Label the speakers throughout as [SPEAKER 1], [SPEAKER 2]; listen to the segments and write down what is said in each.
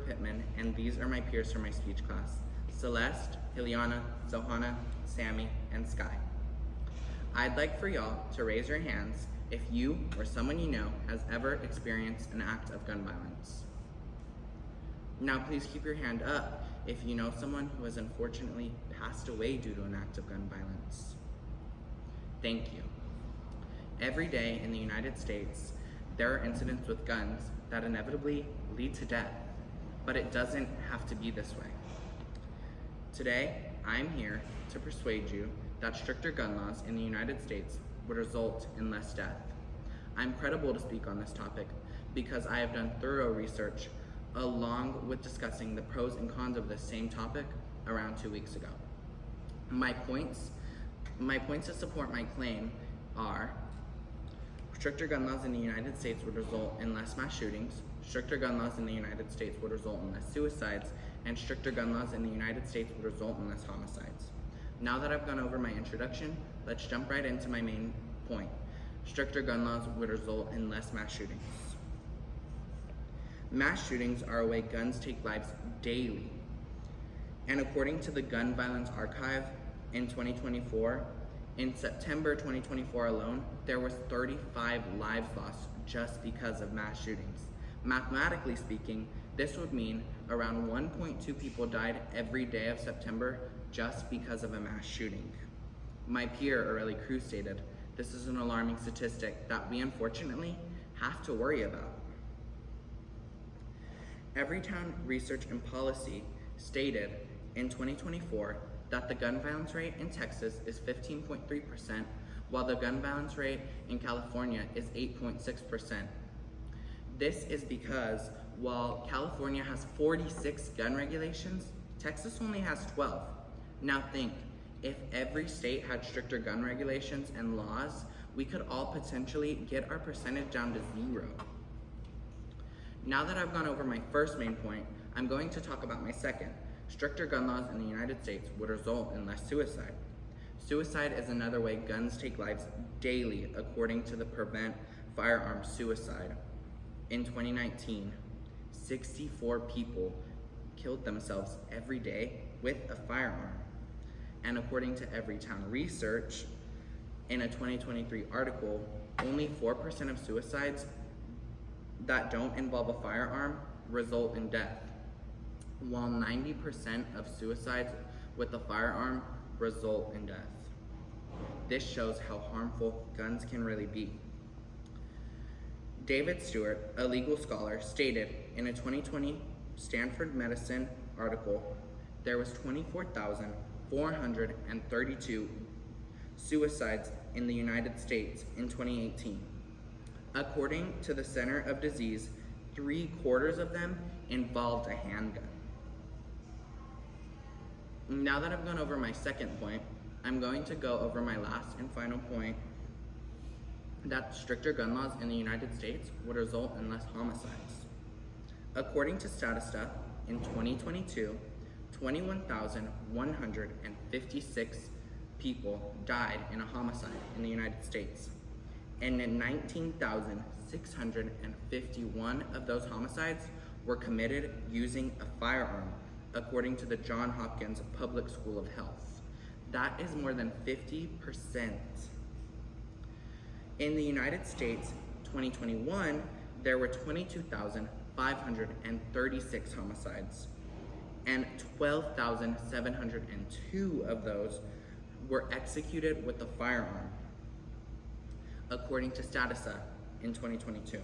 [SPEAKER 1] Pittman, and these are my peers from my speech class: Celeste, Ileana, Zohana, Sammy, and Sky. I'd like for y'all to raise your hands if you or someone you know has ever experienced an act of gun violence. Now please keep your hand up if you know someone who has unfortunately passed away due to an act of gun violence. Thank you. Every day in the United States, there are incidents with guns that inevitably lead to death, but it doesn't have to be this way. Today, I'm here to persuade you that stricter gun laws in the United States would result in less death. I'm credible to speak on this topic because I have done thorough research along with discussing the pros and cons of this same topic around 2 weeks ago. My points to support my claim are: stricter gun laws in the United States would result in less mass shootings, stricter gun laws in the United States would result in less suicides, and stricter gun laws in the United States would result in less homicides. Now that I've gone over my introduction, let's jump right into my main point. Stricter gun laws would result in less mass shootings. Mass shootings are a way guns take lives daily. And according to the Gun Violence Archive in 2024, in September 2024 alone, there was 35 lives lost just because of mass shootings. Mathematically speaking, this would mean around 1.2 people died every day of September just because of a mass shooting. My peer, Aurelie Cruz, stated, "This is an alarming statistic that we unfortunately have to worry about." Everytown Research and Policy stated in 2024 that the gun violence rate in Texas is 15.3%, while the gun violence rate in California is 8.6%. This is because while California has 46 gun regulations, Texas only has 12. Now think, if every state had stricter gun regulations and laws, we could all potentially get our percentage down to 0. Now that I've gone over my first main point, I'm going to talk about my second. Stricter gun laws in the United States would result in less suicide. Suicide is another way guns take lives daily, according to the Prevent Firearms Suicide. In 2019, 64 people killed themselves every day with a firearm. And according to Everytown Research, in a 2023 article, only 4% of suicides that don't involve a firearm result in death, while 90% of suicides with a firearm result in death. This shows how harmful guns can really be. David Stewart, a legal scholar, stated in a 2020 Stanford Medicine article, there was 24,432 suicides in the United States in 2018. According to the Center of Disease, 3/4 of them involved a handgun. Now that I've gone over my second point, I'm going to go over my last and final point, that stricter gun laws in the United States would result in less homicides. According to Statista, in 2022, 21,156 people died in a homicide in the United States. And 19,651 of those homicides were committed using a firearm, according to the Johns Hopkins Public School of Health. That is more than 50%. In the United States, 2021, there were 22,536 homicides, and 12,702 of those were executed with a firearm, according to Statista in 2022.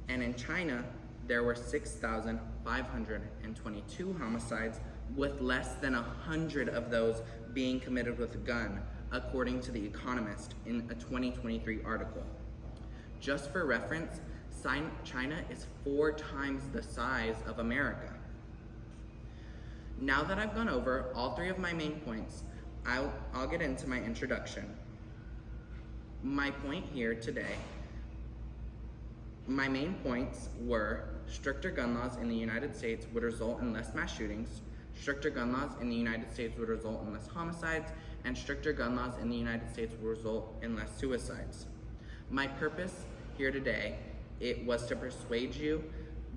[SPEAKER 1] And in China, there were 6,522 homicides, with less than 100 of those being committed with a gun, according to The Economist in a 2023 article. Just for reference, China is 4 times the size of America. Now that I've gone over all 3 of my main points, I'll get into my introduction. My point here today, my main points were: stricter gun laws in the United States would result in less mass shootings, stricter gun laws in the United States would result in less homicides, and stricter gun laws in the United States would result in less suicides. My purpose here today, it was to persuade you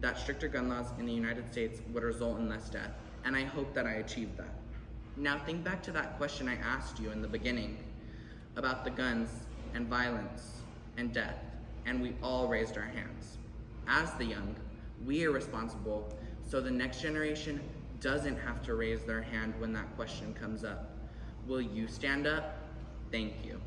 [SPEAKER 1] that stricter gun laws in the United States would result in less death, and I hope that I achieved that. Now think back to that question I asked you in the beginning about the guns and violence and death, and we all raised our hands. As the young, we are responsible so the next generation doesn't have to raise their hand when that question comes up. Will you stand up? Thank you.